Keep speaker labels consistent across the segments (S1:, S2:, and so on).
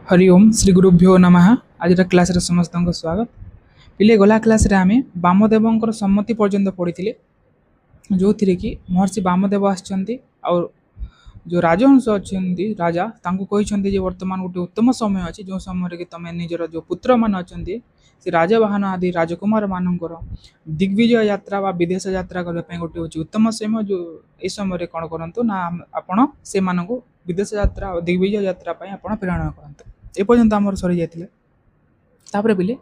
S1: हरि ओम श्री गुरुभ्यो नमः। आज क्लास रे समस्त को स्वागत। पिले गला क्लास रे आमे वामदेव सम्मति पर्यंत पढ़ी जो थी कि महर्षि वामदेव आछंती और जो राजहंस अच्छा राजा तांको कहते जे वर्तमान गोटे उत्तम समय अच्छे जो समय कि तुम निजर जो पुत्र मान अच्छा से राजवाहन आदि राजकुमार मानकर दिग्विजय यात्रा व विदेश यात्रा करने गोटे हूँ उत्तम समय जो ये समय कौन करूँ ना आपण से विदेश यात्रा और दिग्विजय यात्रा आप प्रेरणा करते एपर्यंत आमर सरी जाते तापर बोले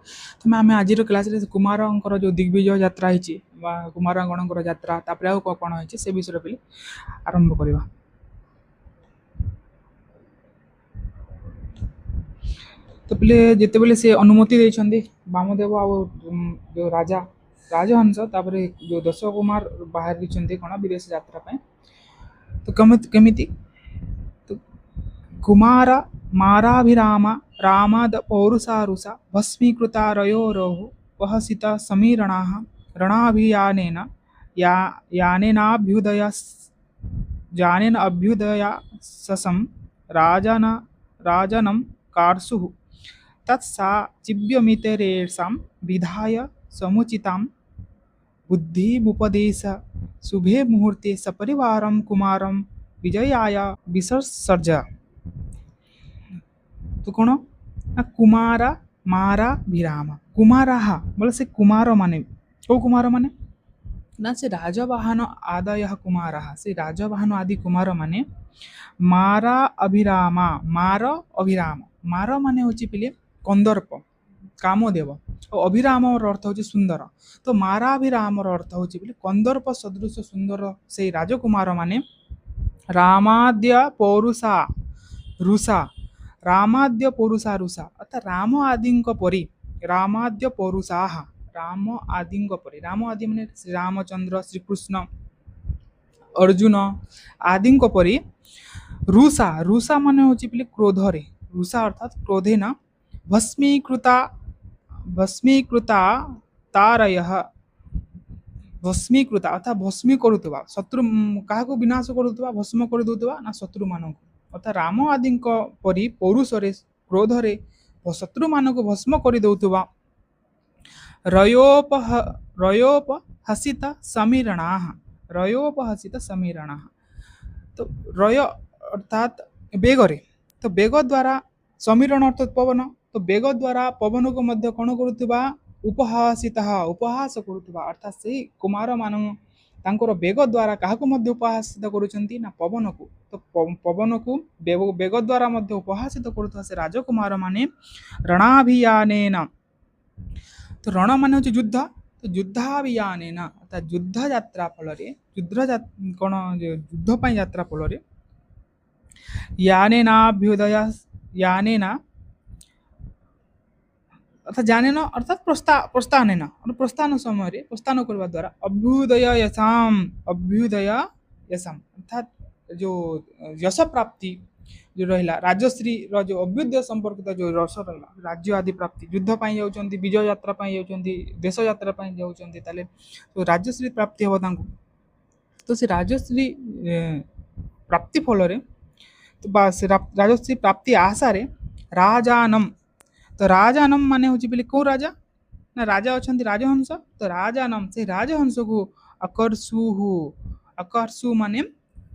S1: तुम आम आज क्लास कुमार जो दिग्विजय यात्रा होती कुमारगण यात्रा तापर आउ कौन होती से विषय पे आरंभ करवा। तो पे जिते बेले से अनुमति देते वामदेव आ जो राजा राजहंस तापर जो दश कुमार बाहर कौन विदेश यात्रा तो केमी तो कुमार माराभिराम रामाद पौरुषारुषा भस्मीकृता रयोरोः वहसिता समीरणाः रणाभियानेन यानेनाभ्युदय जानेन अभ्युदया ससं राजन राजनं कार्सुः तत्सा चिव्यमितरेषां विधाय समुचितां बुद्धिमुपदेश शुभे मुहूर्ते सपरिवारं कुमारं विजयाय विसर्ज। तो कौन ना कुमार मारा विराम कुमाराः बोले से कुमार माने कौ कुमार माने ना से राजवाहन आदय कुमाराः से राजवाहन आदि कुमार माने मारा अभिरामा मार अभिराम मार माने होची पिले कंदर्प कामदेव और अभिराम अर्थ होची सुंदर तो माराभिराम अर्थ होची पिले कंदर्प सदृश सुंदर से राजकुमार माने रामाद्य पौरुषा रुषा रामाद्य पौरुषा रुषा अर्थात राम आदि परी रामाद्य पौरुषा राम आदि परी राम आदि माने श्री रामचंद्र श्रीकृष्ण अर्जुन आदि परी रुषा रुषा माने होची पिले क्रोधरे रुषा अर्थात क्रोधे न भस्मीकृता भस्मीकृता तारयः भस्मीकृता अर्थात भस्मी करुवा शत्रु क्या विनाश करुवा भस्म कर दूसवा ना शत्रु मान अर्थात राम आदि परी पौरुषरे क्रोधरे शत्रु मान भस्म कर दौथुवा रयोपहसित समीरणाः रयोपहसित समीरणाः तो रय अर्थात बेगरे तो बेग द्वारा समीरण अर्थात पवन तो बेग द्वारा पवन को मध्य कौन करुवा उपहासित उपहास करुवा अर्थात से कुमार मान तांकर बेग द्वारा क्या उपहासित करुँच ना पवन को तो पवन को बेग द्वारा मध्य उपहासित करुवा से राजकुमार माने रणाभियानेन तो रण मान हूँ युद्ध तो युद्धाभियानेन अर्थात युद्ध यात्रा फल युद्ध कौन युद्ध यात्रा फल यानेनाभ्युदय यानेना अर्थात जानेन अर्थात प्रस्थान प्रस्थान समय प्रस्थान करने द्वारा अभ्युदय यशाम अर्थात जो यश प्राप्ति जो रहा राजश्री जो अभ्युदय संपर्कित जो रस रहा राज्य आदि प्राप्ति युद्ध जाऊँच विजय यात्रा जाऊँच देश यात्रा जाऊँच तो राजश्री प्राप्ति हम तो से राजश्री प्राप्ति फल तो राजश्री प्राप्ति आशारे राजानम तो राजानम माने हूँ बोले कौ राजा ना राजा अच्छा राजहंस तो राजानम से राजहंस को आकर्षु माने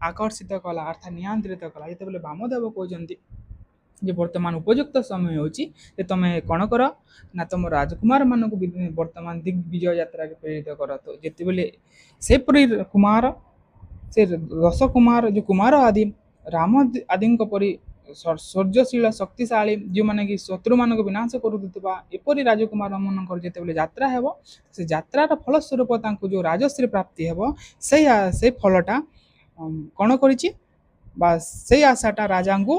S1: आकर्षित कला अर्थात नियंत्रित कला ये बोले वामदेव कहते वर्तमान उपयुक्त समय होची तुम कौन कर ना तुम राजकुमार मान वर्तमान दिग्विजय यात्रा के प्रेरित कर तो जिते बेले से कुमार से दश कुमार जो कुमार आदि राम आदि परी शौर्यशील शक्तिशाली जो मैंने कि शत्रु मान विनाश करुवा एपरी राजकुमार मान जो यात्रा है से यात्रार फलस्वरूप जो राजश्री प्राप्ति है से फलटा कौन कर से आशाटा राजा को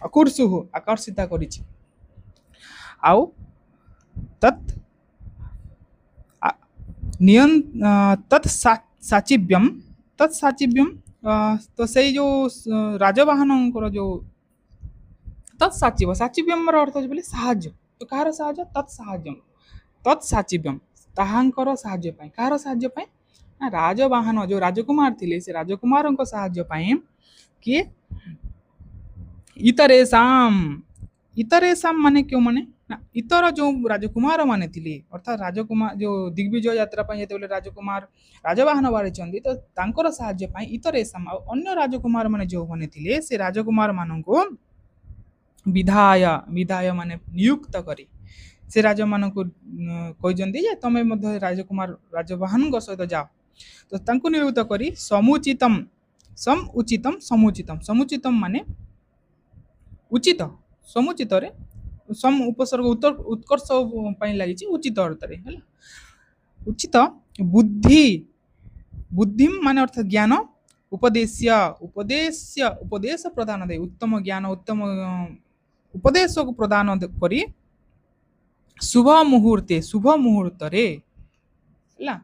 S1: आकर्षित कर तत्साचिव्यम तो से जो राजवाहन जो तत्साचिव साचिव्यम अर्थ बोले साहाय्य तो कहार साहाय्य तत्साहाय्यम तत्साचिव्यम ताहांकर साहाय्य कहार साहाय्य ना राजवाहन जो राजकुमार थे से राजकुमार साहाय्य किए इतरेषाम इतरेशम माने क्यों माने ना इतर जो राजकुमार माने थिले अर्थात राजकुमार जो दिग्विजय यात्रा पई जेते राजकुमार राजवाहन बारिचंदी तो तांकर साहाय्य पई इतरेशम अन्य राजकुमार माने जो माने थिले से राजकुमार मानको विधाय विधाय माने नियुक्त करी से राजा मानको कहजंदी जे तमे मध्य राजकुमार राजवाहन सहित जाओ तो तांको नियुक्त करी समुचितम माने उचित समुचित रे सम उपसर्ग उत्तर उत्कर्ष पई लागि उचित अर्थ रे हला उचित बुद्धि बुद्धिम माने अर्थ ज्ञान उपदेश्य उपदेश्य उपदेश प्रदान दे उत्तम ज्ञान उत्तम उपदेश को प्रदान करी शुभ मुहूर्त रे हला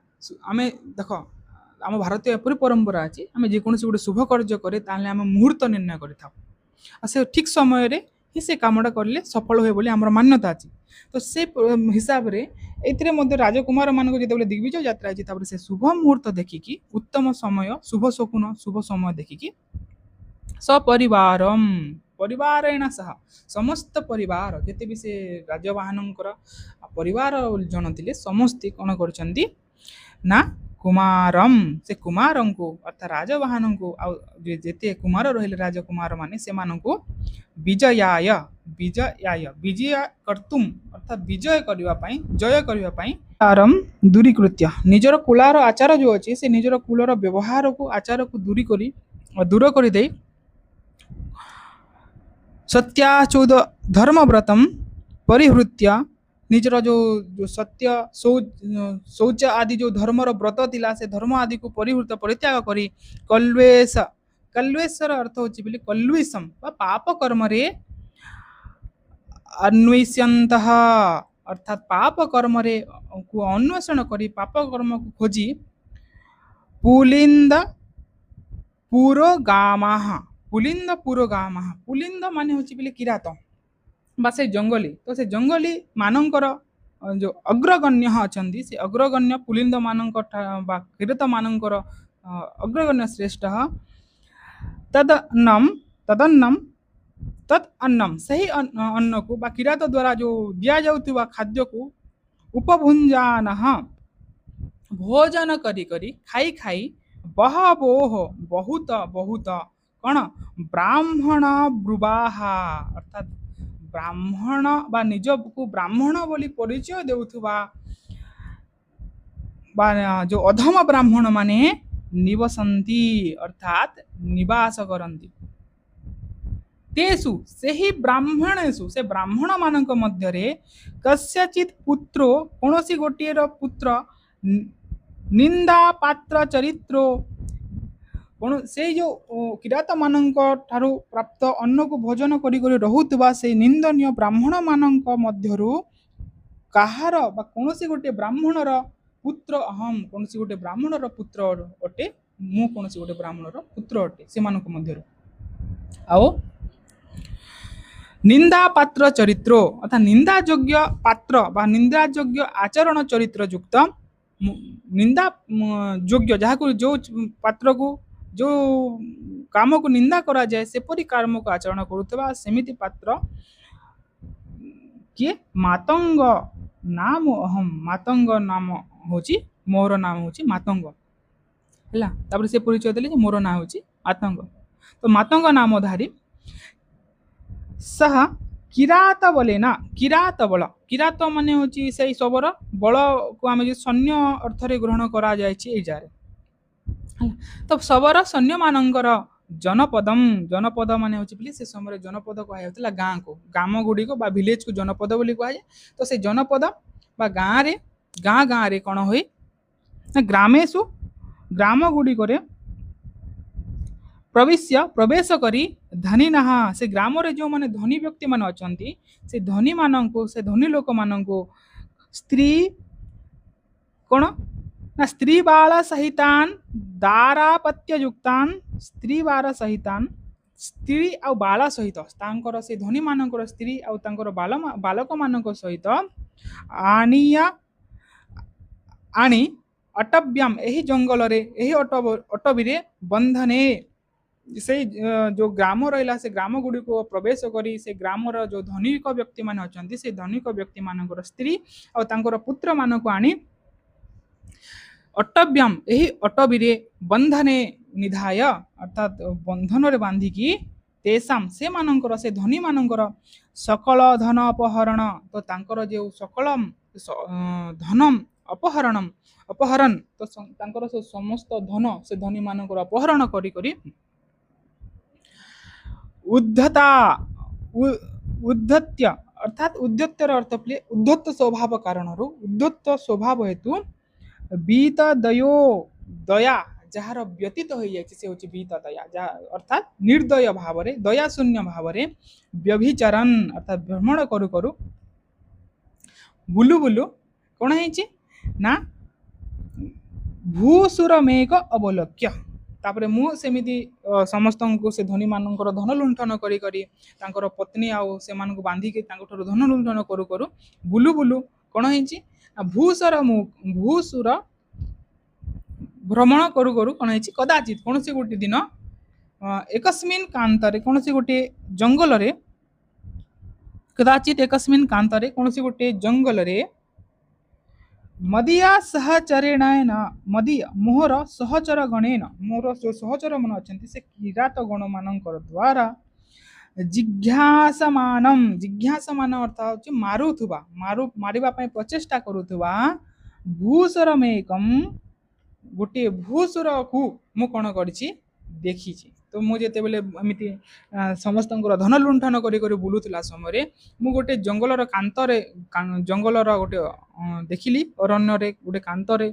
S1: आमे देखो आम भारतीय एपरी परंपरा अछि आमे जे कोनसी गोटे शुभ कार्य करे ताले आमे मुहूर्त निर्णय करि थाउ आ से ठीक समय रे ही से कामटा करले सफल होय बोली हमर मान्यता अछि तो से हिसाब रे एथिरे मध्ये राजकुमार मानको जेते दिग्विजय यात्रा अछि तापर से शुभ मुहूर्त देखिकी उत्तम समय शुभ शकुन शुभ समय देखिकी सपरिवारम परिवारेण सह समस्त परिवार जेते भी से राजवाहनଙ୍କର परिवार जन थिले समस्त कोन करचंदी ना कुमारम से कुमारं को अर्थात राजवाहन को जेते कुमार रहिले राजकुमार माने से मानको विजयाय विजयाय विजय कर्तुम अर्थात विजय करबा पई जय करबा पई आरम दूरीकृत्य निजर कुलार आचार जो अछि से निजर कुलर व्यवहार को आचार को दूर करी दे सत्याचोद धर्मव्रतम परिहृत्य निजर जो सत्य शौच आदि जो धर्मर व्रत थिला से धर्म आदि को परिहृत परित्याग करी कल्वेश कल्वेशर अर्थ होची बोली कल्विषम बा पाप कर्म रे अन्वेष्यन्तः अर्थात पाप कर्म रे को अन्वेषण करी पाप कर्म को खोजी पुलिंद पुरोगामाः पुलिंद पुरोगामाः पुलिंद माने होची बोली किरात बा से जंगली तो से जंगली मानकर जो अग्रगण्य अछंदी से अग्रगण्य पुलिंद मानक बा किरात मानकर अग्रगण्य श्रेष्ठ तदन्नम तदन्नम तत् अन्नम सही अन्न को बा किरात द्वारा जो दिया जाउथुवा खाद्य को उपभुंजान भोजन करी करी खाई खाई बहवोह बहुत बहुत कौन ब्राह्मण ब्रुवाहा अर्थात ब्राह्मण बा निज को ब्राह्मण बोली परिचय देउथुवा बा जो अधम ब्राह्मण माने निवसंती अर्थात निवास करंती तेसु सेही ब्राह्मणेषु से ब्राह्मण मानक मध्य रे कस्यचित पुत्रो कोनोसी गोटिएर पुत्र निंदा पात्र चरित्रो से जो किरात मानक ठारू प्राप्त अन्न को भोजन करी करी रहुतबा से निंदनीय ब्राह्मण मानक मध्यरु काहार बा कोनोसी गोटे ब्राह्मणर पुत्र अहम कोनोसी गोटे ब्राह्मणर पुत्र अटे मु कोनोसी गोटे ब्राह्मणर पुत्र अटे से मानक मध्यरु आओ निंदा पात्र चरित्रो अर्थात निंदा योग्य पात्र बा निंदा योग्य आचरण चरित्र युक्त निंदा योग्य जहाँ को जो पात्र को जो काम को निंदा करा जाए से परी कर्म को आचरण करुवा सेमिति पात्र किए मातंग नाम अहम मातंग नाम होची मोर नाम होची मातंग हैला तापर से परिचय देले मोर नाम होची मातंग तो मातंग नामधारी सह किरात बोले ना किरात बल किरात माने होची से सबर बल को आमे सैन्य अर्थ रे ग्रहण करा जाय छी ए जारे तो सबर सैन्य मानकर जनपदम जनपद माने होची बोली से समय जनपद कहा जातला गाँ को ग्राम गुडी को बा विलेज को जनपद बोली कहा जाय तो से जनपद बा गाँ रे कोन होई ग्रामेशु ग्राम गुडी करे प्रवेश करी धनी नहा से ग्राम रे जो माने धनी व्यक्ति मान अछंती से धनी माननको से धनी लोक माननको स्त्री कोन ना स्त्री बाल सहितान दारापत्य युक्तान स्त्री बाल सहितान स्त्री आ बाला सहित तांकर से धनी मानकर स्त्री आ तांकर बालक मानक सहित आनिया आनी अटव्यम एही जंगल रे एही अटबी रे बंधने से जो ग्राम रहा से ग्राम गुड़ी को प्रवेश करी से ग्रामर जो धनिक व्यक्ति मान अच्छा से धनिक व्यक्ति मान स्त्री और पुत्र मान को आनी अटव्यम यही अटबी बंधने निधाय अर्थात बंधन रे बांधिकी तेसाम से मानकर से धनी मानकर सकल धन अपहरण तो तांकर जो सकल धनम अपहरणम अपहरण तो तांकर से समस्त धन से धनी मानकर अपहरण करी करी उद्धता उद्धत्य अर्थात उद्धत्यर अर्थ प्ले उद्धत्त स्वभाव कारण उद्धत्त स्वभाव हेतु बीत दयो दया जार व्यतीत हो जाए से हूँ बीत दया जहाँ अर्थात निर्दय भाव दया शून्य भाव व्यभिचारन अर्थात भ्रमण करू करू बुलु बुलु कौन है ना भूसुर मेघ अवलोक्य तापरे मु सेमिति समस्त को से धनी मानकर धन लुंठन करी करी तांकर पत्नी आउ से मानक बांधी के तांकर ठरो धन लुंठन करू करू बुलु बुलु कौन है भूसुर भ्रमण करू करू कौन है कदाचित कौन से गोटे दिन एकस्मिन कांतरे कौन से गोटे जंगल रे कदाचित एकस्मिन कांतरे कौन से गोटे जंगल रे मदिया सहचरेण मदिय मोहर सहचर गणेन मोर जो सहचर मन अच्छा से किरात गण मान द्वारा जिज्ञासमान अर्थ मारुथुबा मारिबा पय प्रचेष्टा करुथुबा भूसुरमेकम गोटे भूसुर को मु कौन करिछि देखिछि तो मु जेते बेले एमिति समस्त धन लुंठन करी करी बुलुतला समय मु गोटे जंगलर कांतरे जंगलर गोटे देखिली अरण्य रे गोटे कांतरे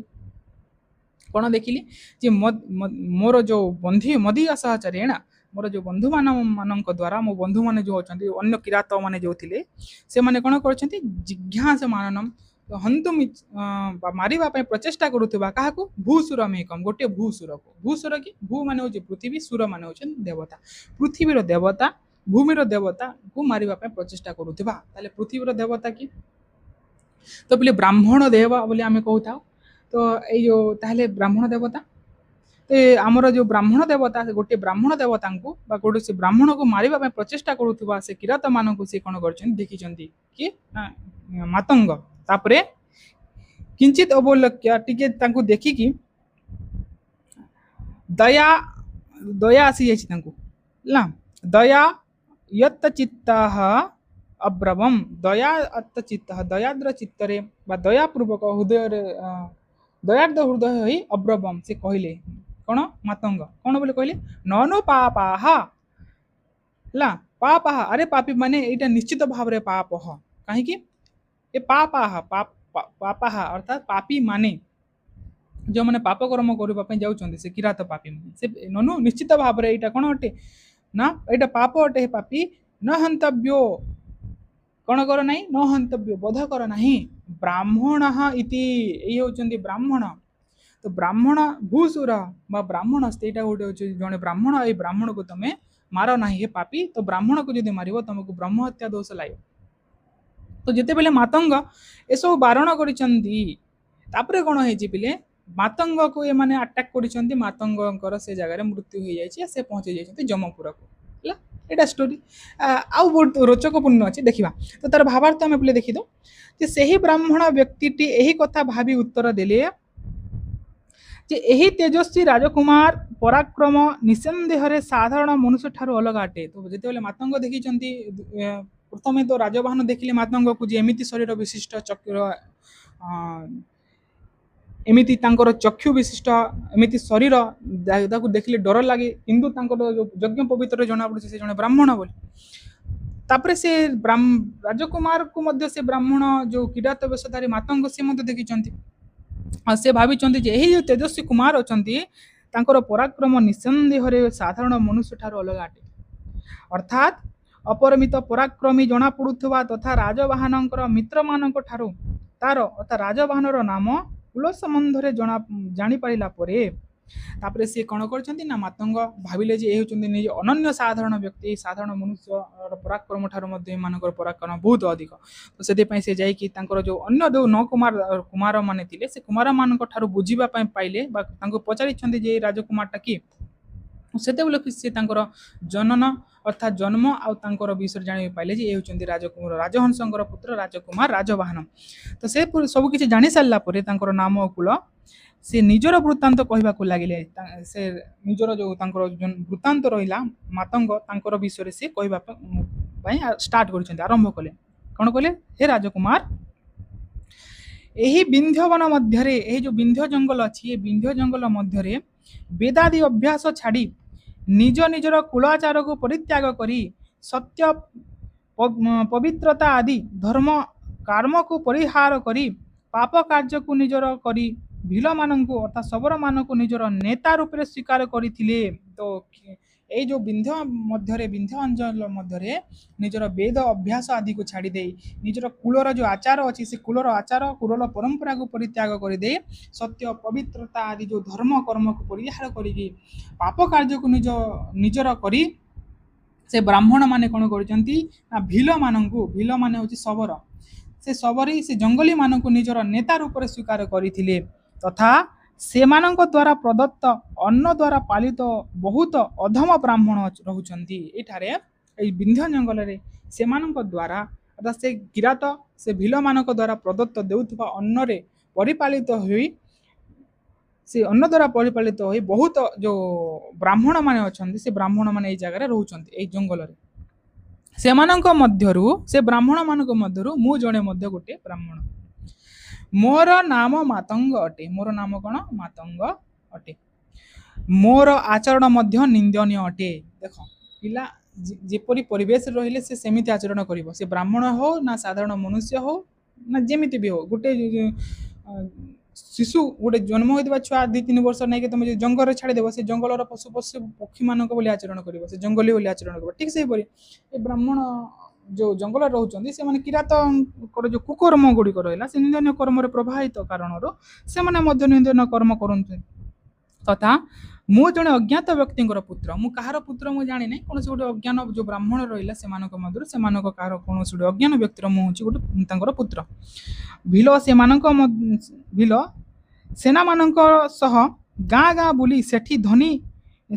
S1: कौन देखिली जे मोर जो बंधी मदी असहचरेण मोर जो बंधु मान द्वारा मो बंधु मैंने जो अच्छा अन्य किरात मैंने जो थे से मैंने कौन कर जिज्ञास माननम तो हंतु मारिबा प्रचेष्टा करुवा क्या भूसुर मेकम गोटे भूसुर को भूसुर कि भू मान हूँ पृथ्वी सुर मान हूँ देवता पृथ्वीर देवता भूमिर देवता को मारिबा प्रचेष्टा करुवा ताले पृथ्वीर देवता कि तो बोले ब्राह्मण देव बोले आम कहता तो यो ताहले ब्राह्मण देवता तो आमर जो ब्राह्मण देवता गोटे ब्राह्मण देवता को गोटे से ब्राह्मण को मारिबा प्रचेष्टा करुवा से किरात मान को सी कौन कर देखी कि मातंग तापरे किंचित अवलोक्य टिके तांको देखिकी दया दया आसी जाइछि दया यत्त चित्तः अब्रवम दया अत्त चित्तः दयाद्र चित्तरे बा दयापूर्वक हृदय दयार्द हृदय ही अब्रवम से कहले कौन मातंग कौन बोले कहले ननु पापाह ला पापाह अरे पापी माने एटा निश्चित भाव रे पाप ह कहीं ये पापाह पापाह अर्थात पापी माने जो मैंने पाप कर्म करने जाऊँ से किरात पापी से ननु निश्चित भाव में यहाँ कौन अटे ना यहाँ पाप अटे पापी न हंतव्यो कौन कर ना न हंतव्यो बोध कर ना ब्राह्मण इति ये होचंदी ब्राह्मण तो ब्राह्मण भूसुर बा ब्राह्मण यहाँ गोटे जड़े ब्राह्मण ये ब्राह्मण को तुम मार ना हे पापी तो ब्राह्मण को जब मार तुमको ब्रह्म हत्या दोष लाग तो जिते बेले मातंग ए सब बारण कर कौन है पिले मातंग को ये माने अटैक कर मातंग से जगह मृत्यु हो जाए से पहुंची जाती जमपुर को यहाँ स्टोरी आउ बहुत रोचकपूर्ण अच्छे देखा तो तार भावार्थ आम पे देखी दो से ही ब्राह्मण व्यक्ति यही कथा भावी उत्तर देले जे यही तेजस्वी राजकुमार पराक्रम निसंदेह साधारण मनुष्य ठारू अलग अटे तो जिते मातंग देखी प्रथमे तो राजवाहन देखिले मातंग को जे एमिति शरीर विशिष्ट चक्र एमिति तांकर चक्षु विशिष्ट एमिति शरीर देखिले डर लगे किंतु तांकर यज्ञ पवित्र जना पड़े से जने ब्राह्मण बोली तापरे से राजकुमार को मध्य से ब्राह्मण जो किरात वेशधारी मातंग से मध्य देखिचंती से भाविचंती जे एही जो तेजस्वी कुमार अछंती तांकर पराक्रम निसंदेह साधारण मनुष्य ठारू अलग अटे अर्थात अपरमित पराक्रमी जना पड़ुथुवा तथा राजवाहन मित्र मानक ठारू तार अर्थात राजवाहन नाम कुल संबंध जानी पारिला परे तापरे से कौन कर मातंग भाविले जे निज अनन्य साधारण व्यक्ति साधारण मनुष्य पराक्रम ठारू मानकर पराक्रम बहुत अधिक तो से जाइकी जो अन्य जो 9 कुमार माने थिले से कुमार मानक ठारू बुझीबा पाइले पचारि जे राजकुमारटा कि ସେତେବେଳେ ସେ ତାଙ୍କର ଜନନ ଅର୍ଥାତ୍ ଜନ୍ମ ଆଉ ତାଙ୍କର ବିଷୟରେ ଜାଣିବାକୁ ପାଇଲେ ଯେ ଏ ହେଉଛନ୍ତି ରାଜକୁମାର ରାଜହଂସଙ୍କର ପୁତ୍ର ରାଜକୁମାର ରାଜବାହନ। ତ ସେ ସବୁ କିଛି ଜାଣି ସାରିଲା ପରେ ତାଙ୍କର ନାମ କୁଳ ସେ ନିଜର ବୃତ୍ତାନ୍ତ କହିବାକୁ ଲାଗିଲେ। ସେ ନିଜର ଯେଉଁ ତାଙ୍କର ବୃତ୍ତାନ୍ତ ରହିଲା ମାତଙ୍ଗ ତାଙ୍କର ବିଷୟରେ ସେ କହିବା ପାଇଁ ଷ୍ଟାର୍ଟ କରିଛନ୍ତି, ଆରମ୍ଭ କଲେ। କ'ଣ କହିଲେ? ହେ ରାଜକୁମାର, ଏହି ବିନ୍ଧ୍ୟବନ ମଧ୍ୟରେ, ଏହି ଯେଉଁ ବିନ୍ଧ୍ୟ ଜଙ୍ଗଲ ଅଛି, ଏ ବିନ୍ଧ୍ୟ ଜଙ୍ଗଲ ମଧ୍ୟରେ ବେଦାଦି ଅଭ୍ୟାସ ଛାଡ଼ି ନିଜ ନିଜର କୁଳାଚାରକୁ ପରିତ୍ୟାଗ କରି ସତ୍ୟ ପବିତ୍ରତା ଆଦି ଧର୍ମ କର୍ମକୁ ପରିହାର କରି ପାପ କାର୍ଯ୍ୟକୁ ନିଜର କରି ଭୀଲମାନଙ୍କୁ ଅର୍ଥାତ୍ ଶବରମାନଙ୍କୁ ନିଜର ନେତା ରୂପରେ ସ୍ୱୀକାର କରିଥିଲେ। ତ ଏଇ ଯେଉଁ ବିନ୍ଧ୍ୟ ମଧ୍ୟରେ, ବିନ୍ଧ୍ୟ ଅଞ୍ଚଳ ମଧ୍ୟରେ ନିଜର ବେଦ ଅଭ୍ୟାସ ଆଦିକୁ ଛାଡ଼ି ଦେଇ ନିଜର କୁଳର ଯେଉଁ ଆଚାର ଅଛି ସେ କୁଳର ଆଚାର କୁଳର ପରମ୍ପରାକୁ ପରିତ୍ୟାଗ କରିଦେଇ ସତ୍ୟ ପବିତ୍ରତା ଆଦି ଯେଉଁ ଧର୍ମ କର୍ମକୁ ପରିହାର କରିକି ପାପ କାର୍ଯ୍ୟକୁ ନିଜର କରି ସେ ବ୍ରାହ୍ମଣ ମାନେ କ'ଣ କରିଛନ୍ତି ନା ଭୀଲମାନଙ୍କୁ, ଭୀଲମାନେ ହେଉଛି ଶବର, ସେ ଶବରୀ ସେ ଜଙ୍ଗଲୀମାନଙ୍କୁ ନିଜର ନେତା ରୂପରେ ସ୍ୱୀକାର କରିଥିଲେ ତଥା ସେମାନଙ୍କ ଦ୍ୱାରା ପ୍ରଦତ୍ତ ଅନ୍ନ ଦ୍ୱାରା ପାଳିତ ବହୁତ ଅଧମ ବ୍ରାହ୍ମଣ ରହୁଛନ୍ତି ଏଠାରେ ଏଇ ବିନ୍ଧ୍ୟ ଜଙ୍ଗଲରେ। ସେମାନଙ୍କ ଦ୍ୱାରା ଅର୍ଥାତ୍ ସେ କିରାତ ସେ ଭୀଲମାନଙ୍କ ଦ୍ୱାରା ପ୍ରଦତ୍ତ ଦେଉଥିବା ଅନ୍ନରେ ପରିପାଳିତ ହୋଇ ସେ ଅନ୍ନ ଦ୍ୱାରା ପରିପାଳିତ ହୋଇ ବହୁତ ଯେଉଁ ବ୍ରାହ୍ମଣ ମାନେ ଅଛନ୍ତି ସେ ବ୍ରାହ୍ମଣ ମାନେ ଏଇ ଜାଗାରେ ରହୁଛନ୍ତି ଏଇ ଜଙ୍ଗଲରେ। ସେମାନଙ୍କ ମଧ୍ୟରୁ ସେ ବ୍ରାହ୍ମଣ ମାନଙ୍କ ମଧ୍ୟରୁ ମୁଁ ଜଣେ ମଧ୍ୟ ଗୋଟିଏ ବ୍ରାହ୍ମଣ। ମୋର ନାମ ମାତଙ୍ଗ ଅଟେ। ମୋର ନାମ କ'ଣ? ମାତଙ୍ଗ ଅଟେ। ମୋର ଆଚରଣ ମଧ୍ୟ ନିନ୍ଦନୀୟ ଅଟେ। ଦେଖ ପିଲା ଯେପରି ପରିବେଶରେ ରହିଲେ ସେ ସେମିତି ଆଚରଣ କରିବ, ସେ ବ୍ରାହ୍ମଣ ହଉ ନା ସାଧାରଣ ମନୁଷ୍ୟ ହଉ ନା ଯେମିତି ବି ହଉ। ଗୋଟେ ଶିଶୁ ଗୋଟେ ଜନ୍ମ ହୋଇଥିବା ଛୁଆ 2-3 ବର୍ଷ ନେଇକି ତମେ ଯଦି ଜଙ୍ଗଲରେ ଛାଡ଼ିଦେବ ସେ ଜଙ୍ଗଲର ପଶୁ ପକ୍ଷୀମାନଙ୍କ ଭଳି ଆଚରଣ କରିବ, ସେ ଜଙ୍ଗଲୀ ଭଳି ଆଚରଣ କରିବ। ଠିକ୍ ସେହିପରି ଏ ବ୍ରାହ୍ମଣ ଯେଉଁ ଜଙ୍ଗଲରେ ରହୁଛନ୍ତି ସେମାନେ କିରାତଙ୍କର ଯେଉଁ କୁକର୍ମ ଗୁଡ଼ିକ ରହିଲା ସେ ନିନ୍ଦନୀୟ କର୍ମରେ ପ୍ରବାହିତ କାରଣରୁ ସେମାନେ ମଧ୍ୟ ନିନ୍ଦନୀୟ କର୍ମ କରନ୍ତି। ତଥା ମୁଁ ଜଣେ ଅଜ୍ଞାତ ବ୍ୟକ୍ତିଙ୍କର ପୁତ୍ର। ମୁଁ କାହାର ପୁତ୍ର ମୁଁ ଜାଣିନାହିଁ, କୌଣସି ଗୋଟେ ଅଜ୍ଞାନ ଯେଉଁ ବ୍ରାହ୍ମଣ ରହିଲା ସେମାନଙ୍କ ମଧ୍ୟରୁ ସେମାନଙ୍କ କାହାର କୌଣସି ଗୋଟେ ଅଜ୍ଞାନ ବ୍ୟକ୍ତିର ମୁଁ ହେଉଛି ଗୋଟେ ତାଙ୍କର ପୁତ୍ର। ଭୀଲ ସେନାମାନଙ୍କ ସହ ଗାଁ ଗାଁ ବୁଲି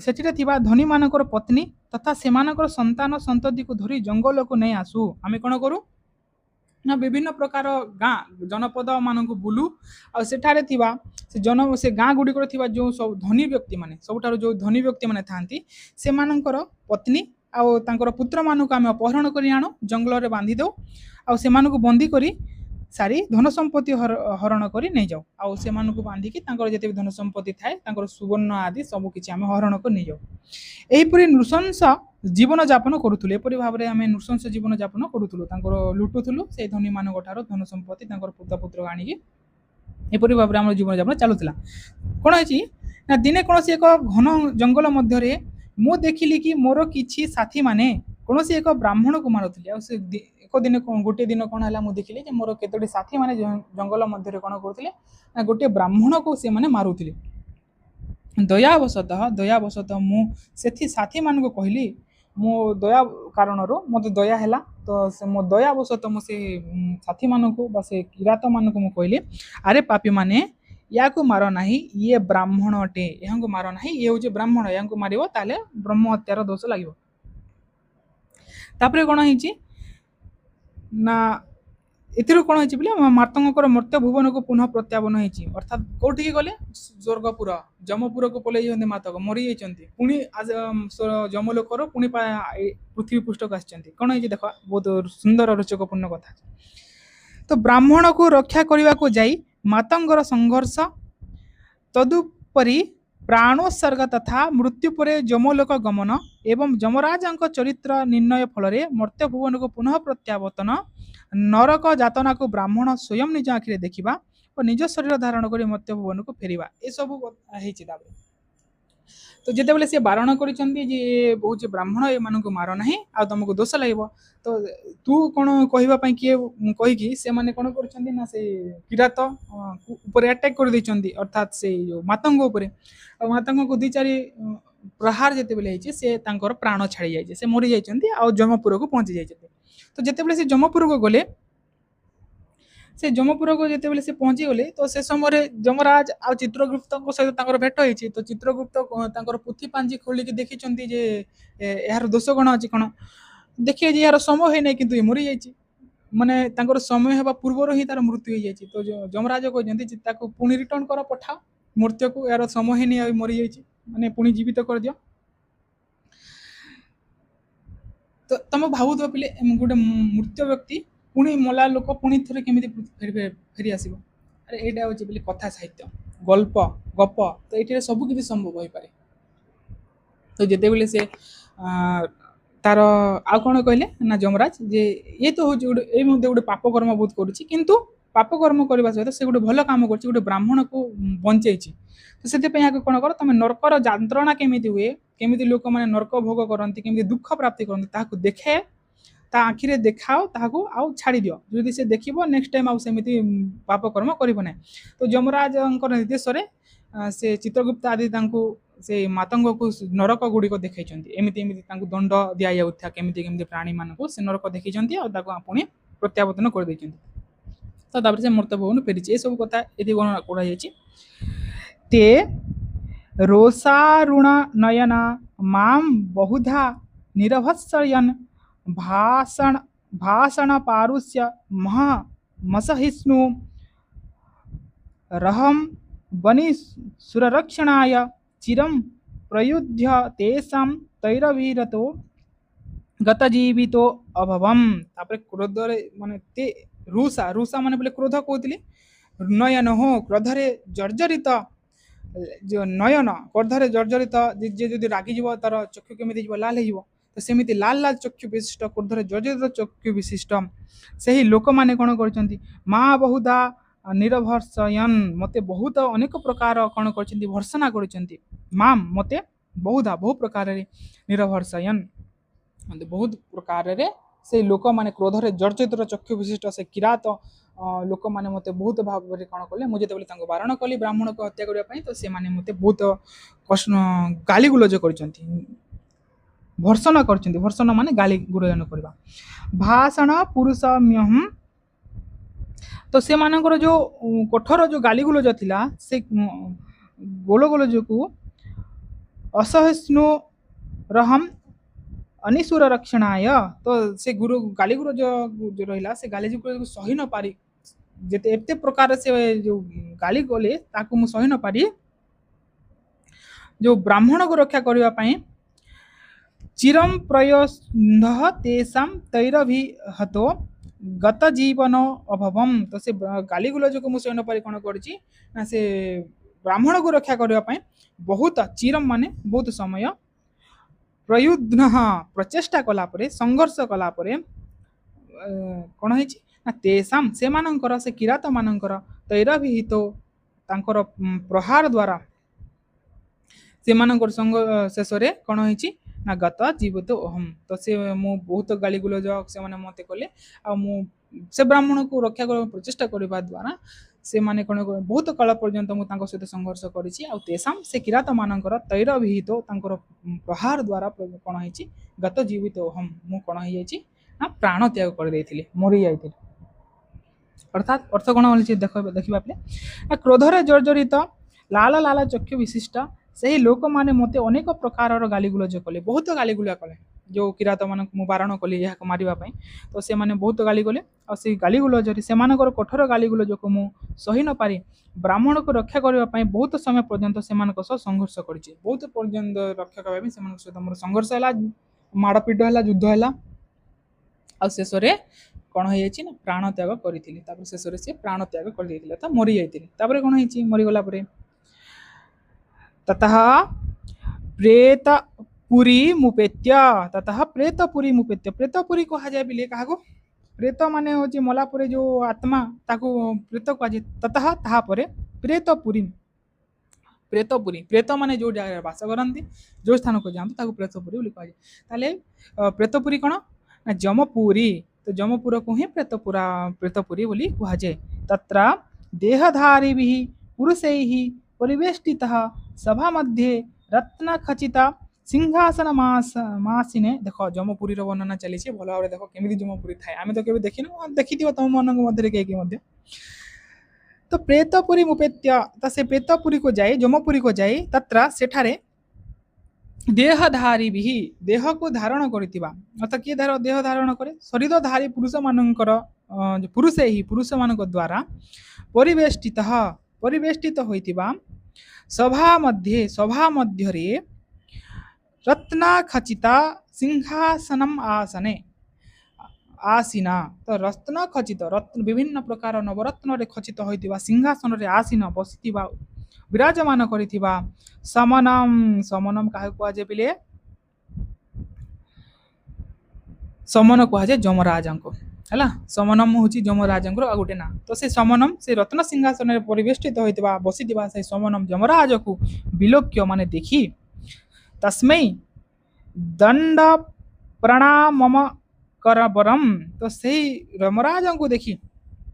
S1: ସେଠିରେ ଥିବା ଧନୀମାନଙ୍କର ପତ୍ନୀ ତଥା ସେମାନଙ୍କର ସନ୍ତାନ ସନ୍ତତିକୁ ଧରି ଜଙ୍ଗଲକୁ ନେଇ ଆସୁ। ଆମେ କ'ଣ କରୁ ନା ବିଭିନ୍ନ ପ୍ରକାର ଗାଁ ଜନପଦ ମାନଙ୍କୁ ବୁଲୁ ଆଉ ସେଠାରେ ଥିବା ସେ ଗାଁ ଗୁଡ଼ିକରେ ଥିବା ଯେଉଁ ସବୁ ଧନୀ ବ୍ୟକ୍ତିମାନେ, ସବୁଠାରୁ ଯେଉଁ ଧନୀ ବ୍ୟକ୍ତିମାନେ ଥାଆନ୍ତି ସେମାନଙ୍କର ପତ୍ନୀ ଆଉ ତାଙ୍କର ପୁତ୍ରମାନଙ୍କୁ ଆମେ ଅପହରଣ କରି ଆଣୁ, ଜଙ୍ଗଲରେ ବାନ୍ଧି ଦେଉ ଆଉ ସେମାନଙ୍କୁ ବନ୍ଦୀ କରି ସାରି ଧନ ସମ୍ପତ୍ତି ହରଣ କରି ନେଇଯାଉ। ଆଉ ସେମାନଙ୍କୁ ବାନ୍ଧିକି ତାଙ୍କର ଯେତେ ବି ଧନ ସମ୍ପତ୍ତି ଥାଏ ତାଙ୍କର ସୁବର୍ଣ୍ଣ ଆଦି ସବୁ କିଛି ଆମେ ହରଣ କରି ନେଇଯାଉ। ଏହିପରି ନୃଶଂସ ଜୀବନଯାପନ କରୁଥିଲୁ। ଏପରି ଭାବରେ ଆମେ ନୃଶଂସ ଜୀବନଯାପନ କରୁଥିଲୁ, ତାଙ୍କର ଲୁଟୁଥିଲୁ ସେଇ ଧନୀମାନଙ୍କ ଠାରୁ ଧନ ସମ୍ପତ୍ତି ତାଙ୍କର ପୁତ୍ର ଆଣିକି। ଏପରି ଭାବରେ ଆମର ଜୀବନଯାପନ ଚାଲୁଥିଲା। କ'ଣ ହେଇଛି ନା ଦିନେ କୌଣସି ଏକ ଘନ ଜଙ୍ଗଲ ମଧ୍ୟରେ ମୁଁ ଦେଖିଲି କି ମୋର କିଛି ସାଥୀମାନେ କୌଣସି ଏକ ବ୍ରାହ୍ମଣକୁ ମାରୁଥିଲେ। ଆଉ ସେ ଗୋଟିଏ ଦିନ କ'ଣ ହେଲା, ମୁଁ ଦେଖିଲି ଯେ ମୋର କେତୋଟି ସାଥୀମାନେ ଜଙ୍ଗଲ ମଧ୍ୟରେ କ'ଣ କରୁଥିଲେ ନା ଗୋଟିଏ ବ୍ରାହ୍ମଣକୁ ସେମାନେ ମାରୁଥିଲେ। ଦୟାବଶତଃ ମୁଁ ସାଥୀମାନଙ୍କୁ କହିଲି, ମୋ ଦୟା କାରଣରୁ ମୋତେ ଦୟା ହେଲା ତ ମୋ ଦୟାବଶତଃ ମୁଁ ସେ ସାଥୀମାନଙ୍କୁ ବା ସେ କିରାତମାନଙ୍କୁ ମୁଁ କହିଲି, ଆରେ ପାପୀମାନେ ୟାକୁ ମାର ନାହିଁ, ଇଏ ବ୍ରାହ୍ମଣ ଅଟେ, ଏହାଙ୍କୁ ମାର ନାହିଁ, ଇଏ ହେଉଛି ବ୍ରାହ୍ମଣ, ଏହାଙ୍କୁ ମାରିବ ତାହେଲେ ବ୍ରହ୍ମ ହତ୍ୟାର ଦୋଷ ଲାଗିବ। ତାପରେ କ'ଣ ହେଇଛି ନା ଏଥିରୁ କ'ଣ ହେଇଛି ବୋଲେ ମାତଙ୍ଗଙ୍କର ମର୍ତ୍ତ୍ୟ ଭୁବନକୁ ପୁନଃ ପ୍ରତ୍ୟାବର୍ତ୍ତନ ହେଇଛି। ଅର୍ଥାତ୍ କୋଉଠିକି ଗଲେ? ସ୍ୱର୍ଗପୁର ଯମପୁରକୁ ପଳେଇଛନ୍ତି ମାତକ, ମରିଯାଇଛନ୍ତି, ପୁଣି ଯମଲୋକରୁ ପୁଣି ପୃଥିବୀ ପୃଷ୍ଠକୁ ଆସିଛନ୍ତି। କ'ଣ ହେଇଛି ଦେଖ, ବହୁତ ସୁନ୍ଦର ରୋଚକପୂର୍ଣ୍ଣ କଥା। ତ ବ୍ରାହ୍ମଣକୁ ରକ୍ଷା କରିବାକୁ ଯାଇ ମାତଙ୍ଗର ସଂଘର୍ଷ, ତଦୁପରି ପ୍ରାଣୋତ୍ସର୍ଗ ତଥା ମୃତ୍ୟୁ ପରେ ଯମଲୋକ ଗମନ ଏବଂ ଯମରାଜଙ୍କ ଚରିତ୍ର ନିର୍ଣ୍ଣୟ ଫଳରେ ମର୍ତ୍ତ୍ୟ ଭୁବନକୁ ପୁନଃ ପ୍ରତ୍ୟାବର୍ତ୍ତନ, ନରକ ଯାତନାକୁ ବ୍ରାହ୍ମଣ ସ୍ୱୟଂ ନିଜ ଆଖିରେ ଦେଖିବା ଓ ନିଜ ଶରୀର ଧାରଣ କରି ମର୍ତ୍ତ୍ୟ ଭୁବନକୁ ଫେରିବା, ଏସବୁ ହେଇଛି। ତାପରେ ତ ଯେତେବେଳେ ସେ ବାରଣ କରିଛନ୍ତି ଯେ ବହୁତ ବ୍ରାହ୍ମଣ ଏମାନଙ୍କୁ ମାର ନାହିଁ ଆଉ ତମକୁ ଦୋଷ ଲାଗିବ, ତ ତୁ କ'ଣ କହିବା ପାଇଁ କିଏ କହିକି ସେମାନେ କ'ଣ କରୁଛନ୍ତି ନା ସେ କିରାତ ଉପରେ ଆଟାକ୍ କରିଦେଇଛନ୍ତି, ଅର୍ଥାତ୍ ସେ ଯେଉଁ ମାତଙ୍ଗ ଉପରେ। ଆଉ ମାତଙ୍ଗକୁ 2-4 ପ୍ରହାର ଯେତେବେଳେ ହେଇଛି ସେ ତାଙ୍କର ପ୍ରାଣ ଛାଡ଼ି ଯାଇଛି, ସେ ମରିଯାଇଛନ୍ତି ଆଉ ଯମପୁରକୁ ପହଞ୍ଚି ଯାଇଛନ୍ତି। ତ ଯେତେବେଳେ ସେ ଯମପୁରକୁ ଗଲେ से जमपुर को जिते से पहुँची गले तो से समय जमराज आ चित्रगुप्त सहित भेट होती तो चित्रगुप्त पुथी पांजी खोलिकी देखी जे यार दोष कौन अच्छी कौन देखिए जे यार समय है नहीं कि मरी जाइए माने समय हेबा पूर्वर ही तार मृत्यु हो जाइए तो जमराज कहते पुणी रिटर्न कर पठाओ मृत्यु को यार समय है नहीं मरी जाइए माने पुणी जीवित कर दियो तो तुम भावुथ पिले गोटे मृत्यु व्यक्ति पुणी मला लोक पुणी थे केमी फेरी आसो अरे यहाँ हूँ कथा साहित्य गल्प गप तो ये सबकि संभव हो पारे तो जिते बेले से तार आ कौन कहले ना जमराज जे ये तो हूँ गोटे पाप कर्म बहुत करुच्ची किंतु पाप कर्म करने सहित से गोटे भल कम कर ब्राह्मण को बंचे तो से कौन कर तुम नरकर जंत्रणा केमी हुए केमी लोक मैंने नरक भोग करती केमी दुख प्राप्ति करती देखे ता आखिरे देखाओ ताकू आउ छाड़ी दियो जदि से देखिबो नेक्स्ट टाइम आउ सेमिति पाप कर्म करिबो नै तो जमराज निर्देश से चित्रगुप्त आदि तांकू से मातंग को नरक गुड़ी को देखई एमती एमती दंड दिया जाउथा केमिति केमिति प्राणी मानक से नरक देखई और पुणी प्रत्यावर्तन कर देइछन्ति तो तापर से मृत भवन फेरी ये सब कथा ये वर्णना कर ते रोषारुण नयना माम बहुधा निरभत्सयन भाषण भाषण पारुष्य महा मसहिष्णु रहम बनि सुररक्षणाय चिरम प्रयुध्य तेषां तैरवीरतो गतजीवितो अभवम तापर क्रोध माने ते रुषा रुषा माने बोले क्रोध कहते नयन हो क्रोधरे जर्जरित जो नयन क्रोधरे जर्जरित जे जदि रागिଯିव तार चक्षु केमिति लाल हो तो सेमिति लाल लाल चक्षु विशिष्ट क्रोधरे जर्जरित चक्षु विशिष्ट से ही लोक माने कौन कर माँ बहुधा निरभर्षयन मते बहुत अनेक प्रकार कौन कर भर्सना कर माँ मते बहुधा बहु प्रकार निरभर्षयन बहुत प्रकार से लोक माने क्रोधरे जर्जरित चक्षु विशिष्ट से किरात लोक माने मते बहुत भाव कौन कले मुझे बारण कली ब्राह्मण को हत्या करने तो से माने मते बहुत कष्ट गाली गुलज कर भर्सन कर भर्सन माने गाली गुलजन करवा भाषण पुरुषम्यहम तो से मानकर जो कठोर जो गाली गुलज थिला से गोल गोलज को असहिष्णु रहम अनिसुर रक्षणाय तो से गुरु गाली गुरु जो रहिला से गाली को सही न पारी जेते एते प्रकार से जो गाली गले ताकू मु सही न पारी जो ब्राह्मण को रक्षा करबा पई चिरम प्रयस्ध तेषां तैरभिहतो गत जीवन अभवम तो से गाली गुलज को मु सही न पारी कौन कर से ब्राह्मण को रक्षा करबा बहुत चिरम माने बहुत समय प्रयुद्ध प्रचेष्टा कलापर संघर्ष कलापर कौन है तेषाम से मानकर से किरात मानकर तैरभिहित तांकर प्रहार द्वारा से मानकर शेष कौन है ना गत जीवित अहम तो से मु बहुत गाली गुलज से माने मते कले आ मु से ब्राह्मण को रक्षा कर प्रचेष्टा करबा द्वारा से माने कौन बहुत काल पर्यंत मु तांको सहित संघर्ष करिछि आ तेषाम से किरात मानकर तैरभिहित तांकर प्रहार द्वारा कौन है गत जीवित अहम मु कौन है ना प्राण त्याग कर देथिले मरी जाइथिले अर्थात अर्थ कौन होछि देखिबा पे क्रोधरे जर्जरित लाल लाल चक्षु विशिष्ट से ही लोक माने मते अनेक प्रकार गाली गुलज कले बहुत गाली गुला कले जो किरात मान मु बारण कली यहाँ मारे तो से माने बहुत गाली गले और से गाली गुलज से कठोर गाली गुलज को मु सही न पारी ब्राह्मण को रक्षा करने बहुत समय पर्यंत से संघर्ष कर बहुत पर्यंत रक्षा करने सहित मोर संघर्ष है माड़पीट है युद्ध है आ शेष कौन है ना प्राण त्याग करी शेष से प्राण त्याग कर तो मरी जाते कौन है मरीगला ततः प्रेतपुरी मुपेत्य ततः प्रेतपुरी मुपेत्य प्रेतपुरी कहा जाए बिले क्या प्रेत माने होची मलापुरे जो आत्मा ताको प्रेत कहा जाए ततः ताहापरे प्रेतपुरी प्रेतपुरी प्रेत माने जो जगह बास करती जो स्थान को जाते ताको प्रेतपुरी बोली कहा जाए ताले प्रेतपुरी कौन ना जमपुरी तो जमपुर को ही प्रेतपुरी बोली कहा जाए तत्र देहधारी पुरुषैः परिवेष्टितः सभा मध्ये रत्नखचिता सिंहासन मासिने देख जमपुरी वर्णना चली भल भाव देख केमी जमपुरी थाए आम तो केवे देखिनु देखि तुम मन मध्य कहीं तो प्रेतपुरी मुपेत्य तो से प्रेतपुरी को जाए जमपुरी को जाए तत्र सेठारे देहधारी भी देह को धारण करितिबा अर्थात किए देह धारण करे शरीरधारी पुरुष मानकर पुरुष ही पुरुष मानक द्वारा परिवेष्टित परिवेष्टित होइतिबा सभा मध्य रत्नाखचिता सिंहासनम आसने आसीना तो रत्न खचित रत्न विभिन्न प्रकार नवरत्न खचित होइतिबा सिंहासन रे आसीन बसितिबा विराजमान करितिबा समनम समनम काहे कुआ जे पिले समन कुआ जे जमराज को हैला समनम होची जमराज को आ गोटे ना तो से समनम से रत्न सिंहासन रे परिवेष्टित होइतिबा बसितिबा से समनम जमराज को विलोक्य माने देखी तस्मै दंड प्रणाम करबरम तो से यमराज को देखी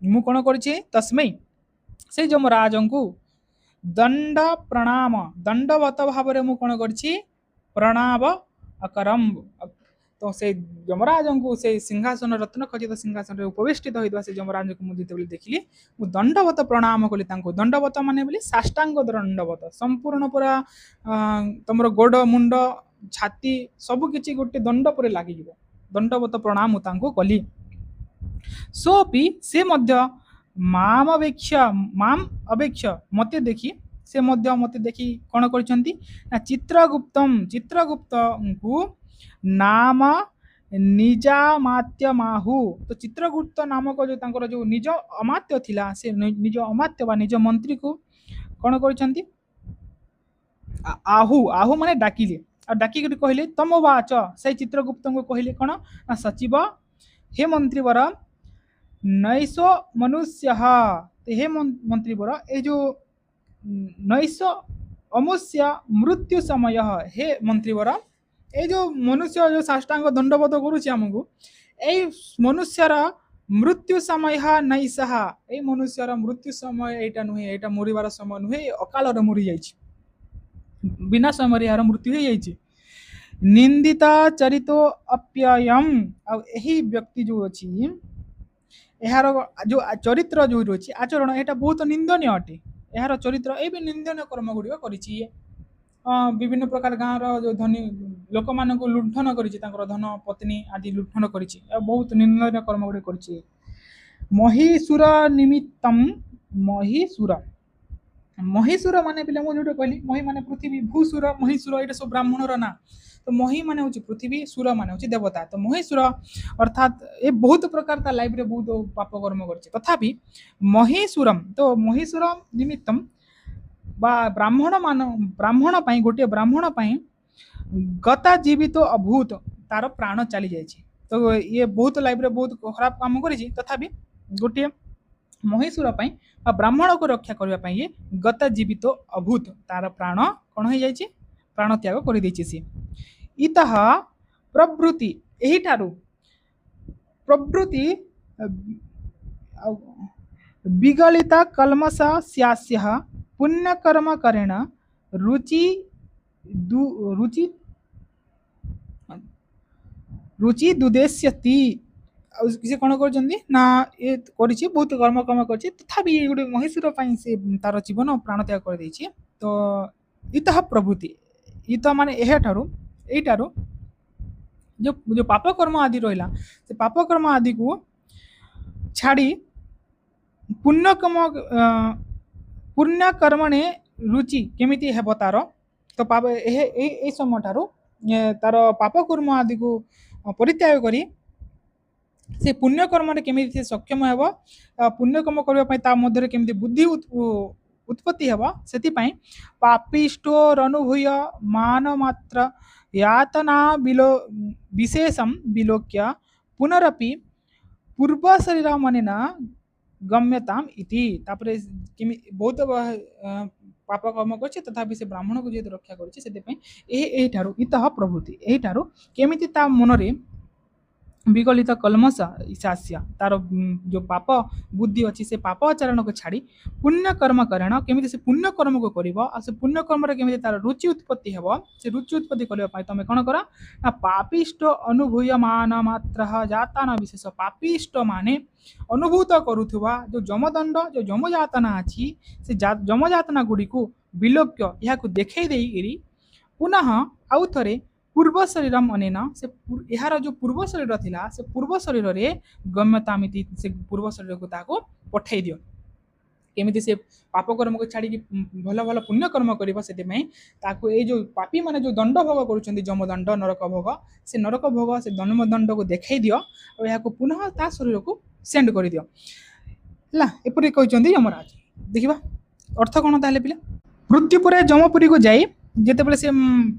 S1: मु कौन कर तस्मै से यमराज को दंड प्रणाम दंडवत भाव मु कौन कर प्रणाम अकरम तो से यमराज को से सिंहासन रत्न खचित सिंहासन उपवेष्टित होता से यमराज को मुझे देखिली मु दंडवत प्रणाम कली दंडवत माने बोली साष्टांग दंडवत संपूर्ण पूरा तुम गोड़ मुंड छाती सबकि गोटे दंड पर लगे दंडवत प्रणाम कली सोपि से मध्य माम अवेक्ष मते देखी से मध्य मते देखी कौन कर चित्रगुप्तम चित्रगुप्त को नाम निजामात्य माहु तो चित्रगुप्त नामक जो जो निज अमात्य थिला से निज अमात्य बा निज मंत्री को कौन कर आहु आहु माने डाकिले और डाकिक कहले तम वाच से चित्रगुप्त को कहले कौन ना सचिव हे मंत्री वर नैश मनुष्य हे मंत्री वर ये जो नैश अमुष्य मृत्यु समय हे मंत्री वर ये जो मनुष्य जो साष्टांग दंडवत करुमको ये मनुष्यर मृत्यु समय नैश ये मनुष्यर मृत्यु समय यहाँ नुहे यहाँ मरबार समय नुहे अकाल मरी जा बिना समय यार मृत्यु हो जाइए निंदिता चरितो अप्ययम यही व्यक्ति जो अच्छी यार जो चरित्र जो रही आचरण यहाँ बहुत निंदनीय अटे यार चरित्र ये निंदनीय कर्म गुड़िक कर विभिन्न प्रकार गाँव जो धनी लोक मान लुंठन कर धन पत्नी आदि लुंठन कर बहुत निंदनीय कर्म गुड़िक कर महिषुर निमित्तम महिषुर महिषुर माने पिले मुझे कहली मही माने पृथ्वी भूसुर महिषुर ये सब ब्राह्मणर ना तो मही माने हूँ पृथ्वी सुर माने हूँ देवता तो महिषुर अर्थात ये बहुत प्रकार ता लाइफ रे बहुत पाप कर्म कर तथापि महिषुरम तो महिषुर निमित्तम बा ब्राह्मण पाई गोटे ब्राह्मण पाई गता जीवित अभूत तार प्राण चली जाए तो ये बहुत लाइफ रे बहुत खराब काम करी तथापि गोटे महिषुर ब्राह्मण को रक्षा करने ये गत जीवित अभूत तार प्राण कौन हो जाए प्राण त्याग कर सी इत प्रभृति यही प्रभृति विगलिता कलमस स्यास्य पुण्यकर्म करेण रुचि रुचि रुचि दुदेश्यति से कौन कर ये बहुत कर्म कर्म कर तथापि गोटे महिषुर से तार जीवन प्राण त्याग कर तो इत प्रभृति इत माने यहीठार जो जो पापकर्म आदि रहा से पापकर्म आदि को छाड़ी पुण्यकर्मणे रुचि केमिति हेब तार तो पाप ए समय ठारू तार पापकर्म आदि को परित्याग करी से पुण्यकर्म केमी सक्षम हेब पुण्यकर्म करने मध्य केमी बुद्धि उत्पत्ति हेब से पापिष्टोरनुभूय मान मात्र यातना विशेषम विलोक्य पुनरपि पूर्व शरीर मन गम्यताम इति तापरे बहुत पाप कर्म कर तथापि से ब्राह्मण को जेहेतु रक्षा कर इत प्रभृति यहीठार केमी ता मनरे विगलित कलमश ईशास्य तार जो पाप बुद्धि अच्छी से पाप आचरण को छाड़ी पुण्य कर्म करण केमी से पुण्य कर्म को कर से पुण्य कर्म केमी तार रुचि उत्पत्ति हे से रुचि उत्पत्ति करने तुम कौन कर ना पापिष्ट अनुभूयमान मात्र जाताना विशेष पापिष्ट माने अनुभूत करुवा जो जमदंड जो जमजातना अच्छी से जमजातना गुड़ी को विलोक्य यहाँ देखई देकरी पुनः आउ थे पूर्व शरीर अनेन से यार जो पूर्व शरीर थिला से पूर्व शरीर रे गम्यतामिति से पूर्व शरीर को ताको पठै दियो केमिति से पाप कर्म को छाड़ी भल भल पुण्य कर्म करिबो सेते ताको ए जो पापी माने जो दंड भोग करूछन्ती जमदंड नरक भोग से जमदंड को देखै दियो और यहाँ पुनः ता शरीर को सेंड कर दियो ला एपरि कहउछन्ती यमराज देखिबा अर्थ कोन ताले पिले मृत्यु पर जमपुरी को जाई जितेबाला से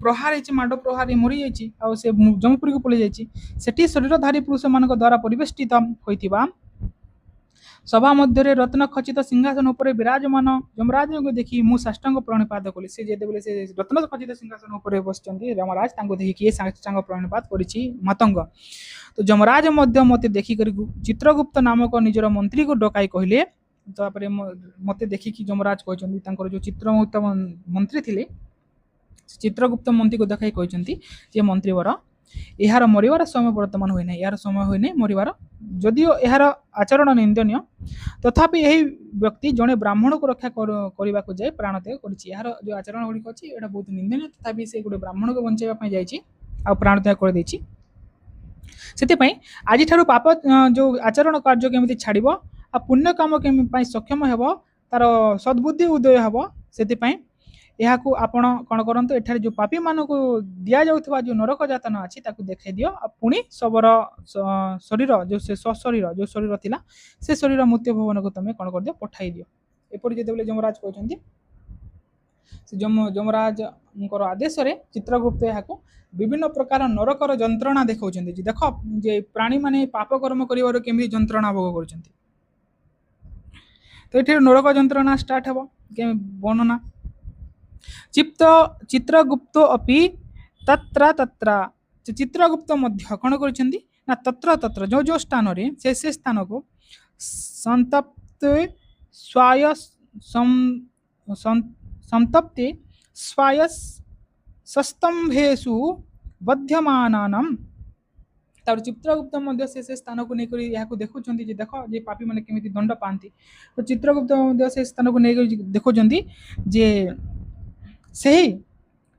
S1: प्रहार माड़ प्रहार मरी जाए से जमपुरी को पलि जाती शरीरधारी पुरुष मान द्वारा परिवेष्टित होता सभा मध्य रत्न खचित सिंहासन उपर विराजमान यमराज को देखी मु साष्टांग प्रणिपात कली से जितेबाला से रत्न खचित सिंहासन उपर बस यमराज देखिए साष्टांग प्रणिपात करी मतंग तो यमराज मत देखिक चित्रगुप्त नामक निजर मंत्री को डकाई कहले तापर मत देखिकी यमराज कहते जो चित्रगुप्त मंत्री थे चित्रगुप्त मंत्री को देखाई कहते मंत्री वर यार मरवार समय बर्तमान हुए ना यार समय हुए मरवार जदिओ यार आचरण निंदनीय तथापि यही व्यक्ति जड़े ब्राह्मण को रक्षा करने को जाए प्राण त्याग कर जो आचरण गुड़िक अच्छी यहाँ बहुत निंदनीय तथापि से गोटे ब्राह्मण को बचाइवाई जाए प्राण त्याग कर से आज पाप जो आचरण कार्य केमी छाड़ आ पुण्य काम केमी सक्षम हे तार सद्बुद्धि उदय हे से यहाँ आपण कौन करते एठार जो पापी मान को दि जाऊा जो नरक जातना अच्छी देखा दियो पुणी शबर शरीर जो से सशरीर जो शरीर थिला से शरीर मृत्यु भवन को तुम कौन कर दियो पठाई दियो एपरि जिते यमराज कहते यमराज आदेश चित्रगुप्त यहाँ विभिन्न प्रकार नरकर जंत्रणा देखा देख जे प्राणी माने पाप कर्म कर केमी जंत्रणा भोग कर तो ये नरक जंत्रणा स्टार्ट हे वर्णना चित्रगुप्त अपि तत्र तत्र चित्रगुप्त मध्य कौन कर तत्र तत्र जो जो स्थान रे से स्थान को संतप्त स्वाय संतप्ते स्वाय सस्तंभेषु बध्यमानानाम तार चित्रगुप्त मध्य से स्थान को लेकर यहाँ देखुं देख जे पापी मैंने केमी दंड पाती तो चित्रगुप्त मध्य से स्थान को लेकर देखुं जे से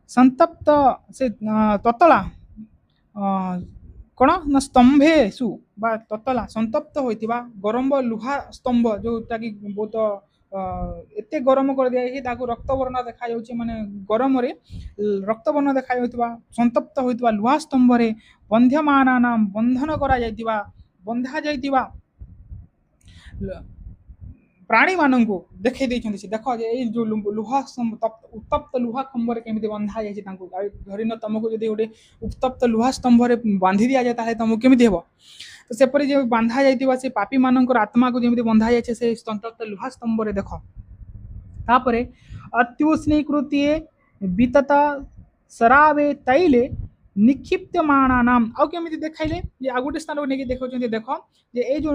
S1: संतप्त से ततला कौन ना स्तंभेषु बा ततला संतप्त होता गरम लुहा स्तंभ जोटा कि बहुत एते गरम कर दिया रक्तवर्ण देखा माने गरम रे रक्तवर्ण देखा संतप्त होता लुहा स्तंभ रे बंध्यमाना बंधन करा बंधा जाइतिबा प्राणी मानक देखई देख जो लुहा उत्तप्त लुहा खंबर केमी बंधा जाए धरीन तुमको जो गोटे उत्तप्त लुहा स्तंभ बांधि दि जाए तुमको केमी हे तो सेपरी जो बांधा जाइतिबा से पापी मानकर आत्मा को जमी बंधा जाए से संतप्त लुहा स्तंभ देख तापर अत्युष्णीकृत वितत शराबे तैले निक्षिप्यमाणानाम आउ केमी देखाइले जे आ गोटे स्थान को लेकिन देखा देख ये जो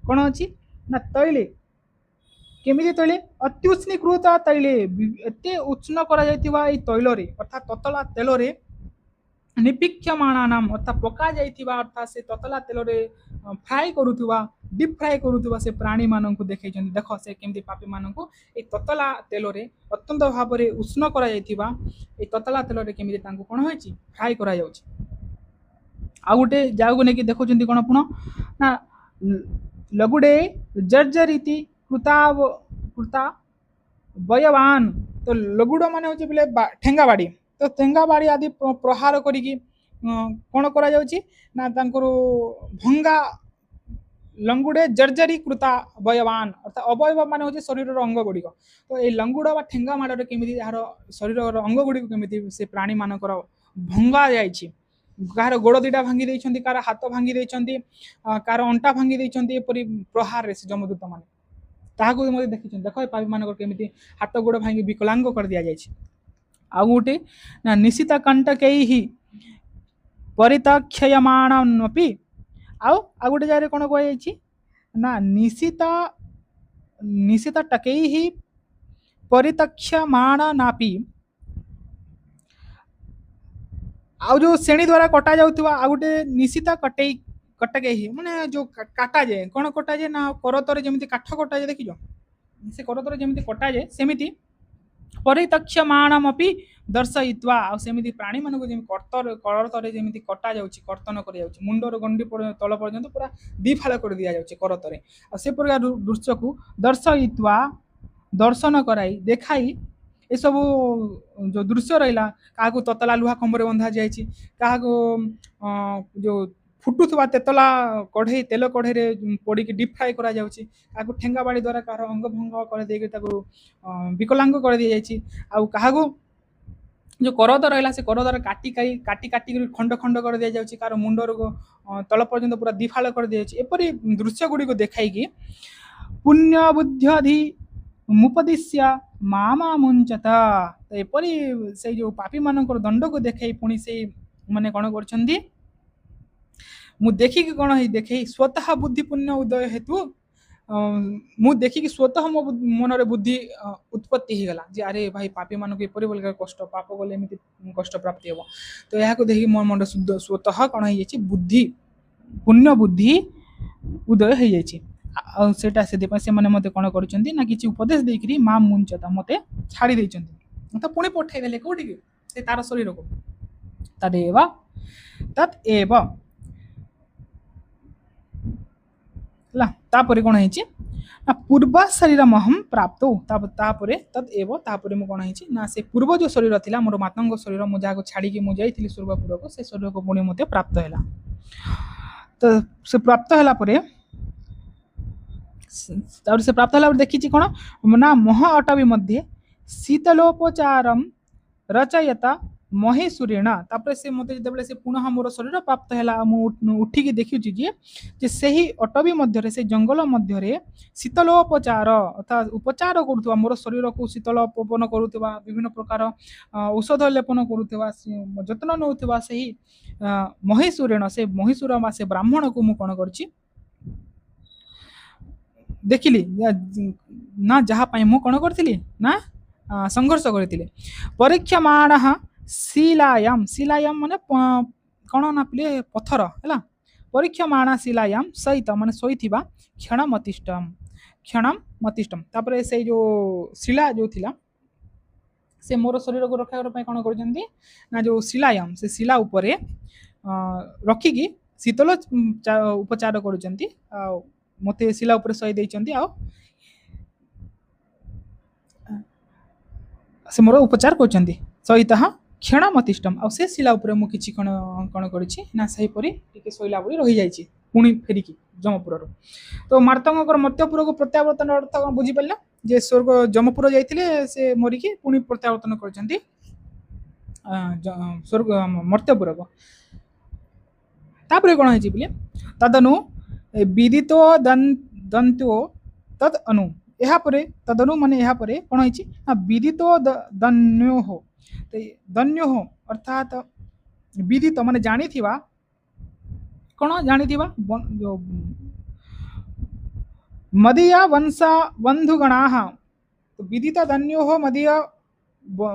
S1: कौन अच्छी ना तैले केमी तैले अत्युष्णीकृत तैले एते उष्ण करा तैल अर्थात ततला तेल निपीक्षमाणानाम अर्थात पका जाइथिबा अर्थात से ततला तेल फ्राए करुवा डीप फ्राए करुवा से प्राणी मान को देखई देख से केमती पापी मान को ततला तेल अत्यंत भाव में उष्ण करा ततला तेल केमी कौन हो फ्राए करा आ गोटे जगह नहीं देखुं कौन पुनः ना लगुडे जर्जरीति कृता बयवान तो लगुड़ मान हूँ बोले ठेंगा बाड़ी तो ठेंगा बाड़ी आदि प्रहार करी कौन करा ना भंगा लंगुड़े जर्जरी कृता बयवान अर्थात अवयव मान हूँ शरीर अंग गुड़िक तो ये लंगुड़ बा ठेंगा माड़े केमी यार शरीर अंग गुड़िक केमी से प्राणी मानकर भंगा जाइए कहार गोड़ दीटा भांगी देइछन्ती कार हाथ भांगी देइछन्ती कार अंटा भांगी देइछन्ती एपरि प्रहार से जमदूत माने ताहाको मते देखिछन देखो पापी मानकर केमिति हाथ गोड़ भांगी विकलांग कर दिया जाइछि आ गोटे ना निशिता कंटकैहि परितक्षयमाणमपि आ गोटे जगह कौन कहुई ना निशित टकई परितक्ष्यमाण नापी आउ जो श्रेणी द्वारा कटा जाउथुवा आ गोटे निशित कटकई माने जो काटा जाए कौन कटा जाए ना करतरे जमी काठ कटा जाए देखिज से करतरे जमी कटा जाए सेमिति परितक्ष्यमाणमपि दर्शयित्वा आ सेमिति प्राणी मानक जमी करतरे जमी कटा जाउछि कर्तन कर जाउछि मुंडर गंडी तल पर्यंत पूरा दी फाल कर दिया जाउछि करतरे आ से प्रकार दृश्य को दर्शयित्वा दर्शन कराई देखाई ये सब जो दृश्य रहा क्या ततला लुहा खंबर बंधा जाए क्या जो फुटुवा तेतला कढ़ई तेल कढ़ई पड़ी डीप फ्राए करा जाउछि काकू ठेंगा बाड़ी द्वारा कार अंग भंग कर देके ताको विकलांग कर दिया जाइछि आ काहागो जो करद रहा से करदार काटी काटी काटी खंड खंड कर दिया जाउछि कार मुंडर तल पर्यंत पूरा दिफाल कर दिया जाइछि एपरि दृश्य गुडी को देखाई पुण्य बुद्ध्यधि मुपदिश्य मामा मुंचता एपरि से जो पापी मानकर दंड को देखाई पुणी से माने कौन कर मु देखिकी कौन है देखे स्वतः बुद्धि पुण्य उदय हेतु मु देखिकी स्वतः मो मन रे बुद्धि उत्पत्ति हो गला जे अरे भाई पापी मानक एपरि बोल कष्ट पाप गले एमती कष्ट प्राप्ति हेबो तो यहाँ को देखिकी मो मन शुद्ध स्वतः कौन है बुद्धि पुण्य बुद्धि उदय हो जाइए सेटा से माने मते कोन करूचंती ना किछि उपदेश देकरी मां मुंचता मते छाड़ी देचंती तो पुणी पठाई देले कोठी के से तार शरीर को तदेव तत्एव ला तापरे कोन हेछि ना पूर्व शरीर महम प्राप्त तापरे तत्एव तापरे मु कोन हेछि ना से पूर्व जो शरीर थिला मोर मातंग शरीर मु जाको छाड़ी के मु जाईथिली स्वर्गपुर को से शरीर को पुणी मते प्राप्त हैला तो से प्राप्त हैला परे से प्राप्त होला देखी कौन ना मह अटवी मध्य शीतलोपचारम रचयता महेशूरेण तापर से मते जब से पुनः मोर शरीर प्राप्त है उठिकी देखी जे सही अटवी मध्य से जंगल मध्य शीतलोपचार अर्थात उपचार करुवा मोर शरीर को शीतलोपन करुवा विभिन्न प्रकार औषध लेपन करुवा जत्न नौथुवा सही महेशूरेण से महेशूर से ब्राह्मण को मु कौन करछि देखिली ना जहाँ मु कौन करी ना संघर्ष करती परीक्षमाण शिलायाम शिलायाम माने कौन नापिले पत्थर है परीक्षमाण शिलायाम सहित माने शोइथिबा क्षणम मतिष्ठम तापर से जो शिला जो थिला से मोर शरीर को रक्षा करने कौन करछंती ना जो शिलायाम से शिला उपरे रखिकी शीतल उपचार करुचंती मते शिला ऊपर सही देइचंती आ से मोर उपचार करचंती सहित क्षण मतिष्ठम आ से शिला ऊपर मु किछि कोन करिछि ना सही परी टिके सोइला परी रहि जाइछि पुणी फेरिकी जमपुर रो तो मार्तंगर मर्त्यपुर को प्रत्यावर्तन अर्थ बुझी पल्ला जे स्वर्ग जमपुर जाइथिले से मरिकी पुणी प्रत्यावर्तन करचंती स्वर्ग मर्त्यपुर को तापरे कोन है बोले तदनु विदितो दंत्यो तद अनु यहाँ पर तदनु माने यहाँ पर कौन है विदितो दन्यो हो तो दन्यो हो अर्थात विदित माने जानी थिबा कौन जानी थिबा जो मदीय वंशा बंधुगणा तो विदित दन्यो हो मदीय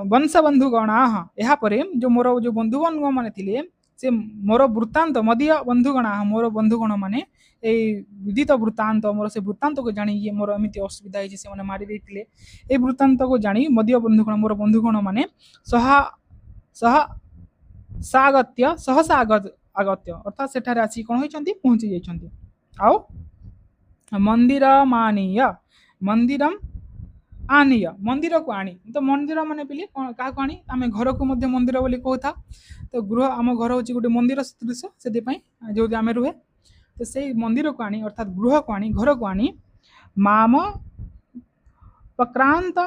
S1: वंश बंधुगणा यहाँ पर जो मोर जो बंधुगण माने थिले से मोर वृत्तांत मदीय बंधुगण मोर बंधुगण माने विदित वृत्तांत मोर से वृत्तांत को जानी ये मोर एमती असुविधा है से माने मारी देथिले ए वृत्तांत को जानी मदीय बंधुगण मोर बंधुगण माने सहसा आगत्य अर्थात सेठारे आसी कोन होइचंती पहुंची जाइचंती आउ मंदिर मानीय मंदिरम आनीय मंदिर को आनी तो मंदिर माने पिले क्या आनी आम घर को मध्य मंदिर बोली कहता तो गृह आम घर हूँ गोटे मंदिर सदृश से जो आम रुहे तो से मंदिर को आनी अर्थात गृह को आनी घर को आनी माम प्रक्रांत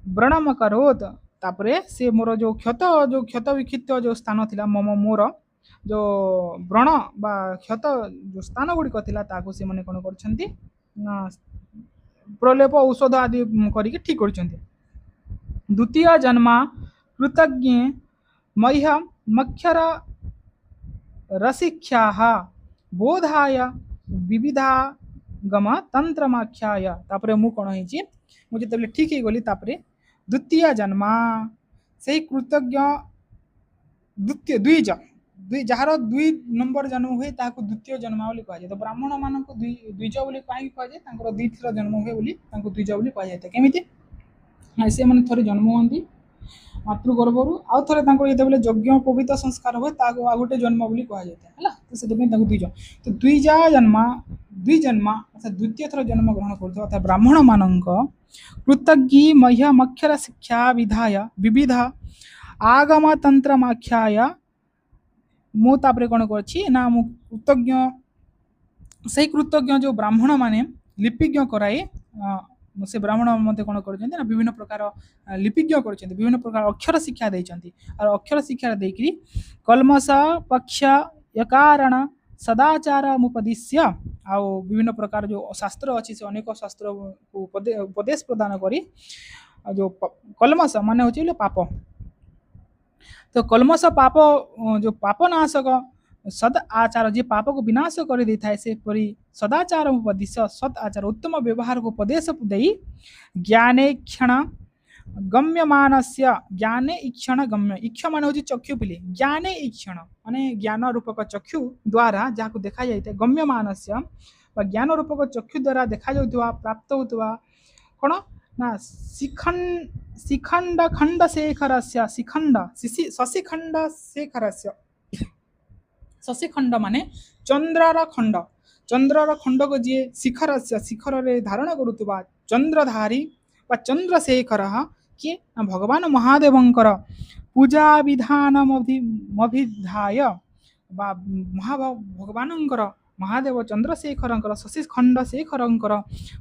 S1: व्रणम करोत तापरे से मोर जो क्षत विक्षिप्त जो स्थान थिला मोर जो व्रण बा क्षत जो स्थान गुड़िक थिला ताको से माने कोन करछंती प्रलेप औषध आदि करके ठीक कर द्वितीय जन्मा कृतज्ञ मह्य मक्षर रसिख्या बोधाय विविधागम तंत्रमाख्याय तापर मु कौन होइछि मु जतबेले ठीक ही गली तापर द्वितीय जन्मा से कृतज्ञ द्वितीय द्विज दुई जार दुई नंबर जन्म हुए ताको द्वितीय जन्म बोली कह जाए तो ब्राह्मण मान को द्विज बोली कहीं कह जाए तांकर दुई थर जन्म हुए बोली तांको द्विज बोली कह जाए केमिति से माने थरे जन्म होती मातृगर्भर आउ थे जिते यज्ञ पवित्र संस्कार हुए आ गोटे जन्म बोली कह जाए है तो से द्विज तो द्विजन्मा अर्थात द्वितीय थर जन्म ग्रहण कर अर्थात ब्राह्मण मान कृतज्ञ मह्यमक्षर शिक्षा विधाय विविध आगम तंत्रमाख्याय मुझे कौन करना मु कृतज्ञ से कृतज्ञ जो ब्राह्मण माने लिपिज्ञ कराई से ब्राह्मण मत कौन कर विभिन्न प्रकार लिपिज्ञ कर विभिन्न प्रकार अक्षर शिक्षा देती और अक्षर शिक्षा देकर कलमश पक्ष यकारण सदाचार मुपदिश्य आउ विभिन्न प्रकार जो शास्त्र अच्छी से अनेक शास्त्र को उपदेश प्रदान करी जो कलमश मान हूँ पाप तो कलमश पाप जो पापनाशक सद आचार जी पाप को विनाश कर दे था से परी सदाचार उपदेश सद आचार उत्तम व्यवहार को उपदेश दे ज्ञाने क्षण गम्यमानस्य ज्ञाने इक्षण गम्य इक्ष मान हूँ चक्षु पिली ज्ञाने इक्षण माने ज्ञान रूपक चक्षु द्वारा जहाँ को देखा जाए गम्यमानस्य ज्ञान रूपक चक्षु द्वारा देखा जाउथवा प्राप्त होता कौन ना शिखंड खंड शेखर से शिखंड शशिखंड शेखर से शशिखंड माने चंद्रर खंड को जी शिखर से शिखर रे धारण करुवा चंद्रधारी व चंद्रशेखर किए भगवान महादेवंकर पूजा विधान अभिधाय भगवानंकर महादेव चंद्रशेखर शशिखंड शेखर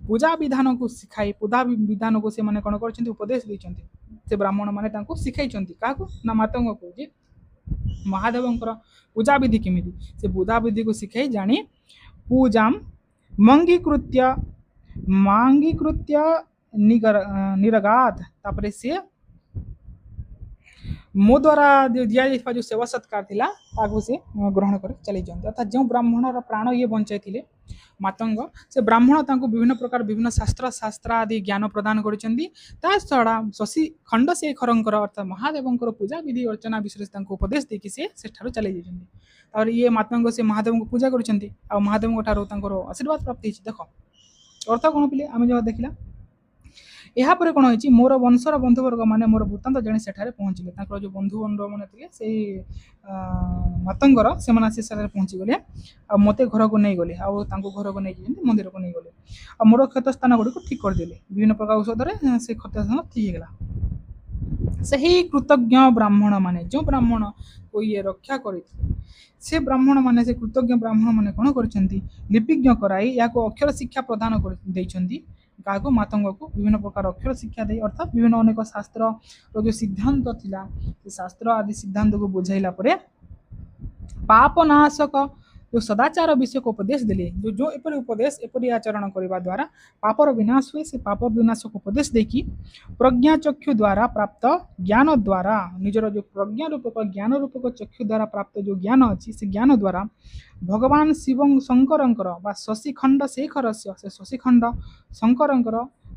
S1: पूजा विधान को शिखाई पूजा विधान को से माने कौन कर उपदेश देते से ब्राह्मण माने शिखाई क्या ना मातंग को महादेवंकर पूजा विधि केमिति से पूजा विधि को शिखाई जानी पूजा मंगीकृत्य निरगात तापरे से मो द्वारा दि जाइए जो सेवा सत्कार थिला ताकू से ग्रहण कर चली जाते अर्थात जो ब्राह्मणर प्राण ये बंचाई थे मातंग से ब्राह्मण तांको विभिन्न प्रकार विभिन्न शास्त्र आदि ज्ञान प्रदान करा शशि खंड शेखर अर्थात महादेवंकर पूजा विधि अर्चना विषय से उपदेश देकी से चली जाती ये मातंग से महादेव को पूजा कर महादेव ठार आशीर्वाद प्राप्त होती देख अर्थ कौन पिले आम जहाँ देखला यापर कौन हो मोर वंशर बंधुवर्ग मैंने मोर वृत्तांत जाणी से पहुँचले जो बंधु बंध मैंने थे से मातंगर से पहुँची गले आ मत घर को नहीं गले घर को नहीं मंदिर को नहीं गले आ मोर क्षत स्थान गुड़ी को ठीक करदे विभिन्न प्रकार औषध से क्षत स्थान ठीक होगा से ही कृतज्ञ ब्राह्मण माने जो ब्राह्मण को ये रक्षा करते से ब्राह्मण माने से कृतज्ञ ब्राह्मण माने कौन कर लिपिज्ञ कराई या अक्षर शिक्षा प्रदान कर क्या मातंग को विभिन्न प्रकार अक्षर शिक्षा दे अर्थात विभिन्न अनेक शास्त्र जो सिद्धांत थिला शास्त्र आदि सिद्धांत को बुझाइला परे पापनाशक जो सदाचार विषय को उपदेश देले जो एपरी उपदेश एपरी आचरण करने द्वारा पापर विनाश हुए से पाप विनाश को उपदेश देखी प्रज्ञा चक्षु द्वारा प्राप्त ज्ञान द्वारा निजर जो प्रज्ञा रूपक ज्ञान रूपक चक्षु द्वारा प्राप्त जो ज्ञान अच्छी से ज्ञान द्वारा भगवान शिव शंकर शशिखंड शेखर से शशिखंड शंकर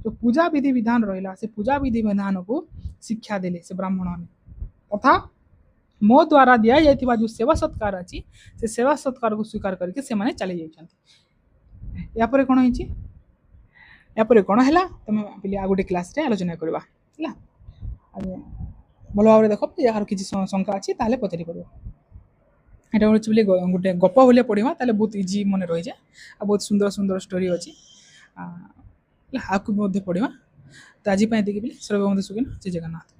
S1: जो पूजा विधि विधान रहा से पूजा विधि विधान को शिक्षा देले से ब्राह्मण तथा मो द्वारा दि जाइए जो सेवा सत्कार अच्छी से सेवा सत्कार को स्वीकार करके से माने चली जाइए यापर कौन होपर कौन है तुम पे आ गोटे क्लास रे आलोचना करवा है भल भाव देख यार किसी शंका अच्छी ताले पचारि पार यहाँ हूँ गोटे गप भाई पढ़ा ताले बहुत इजी मन रही जाए आ बहुत सुंदर सुंदर स्टोरी अच्छी आपको पढ़ा तो आज देखिए सर्वबंधु सुखिन जय जगन्नाथ।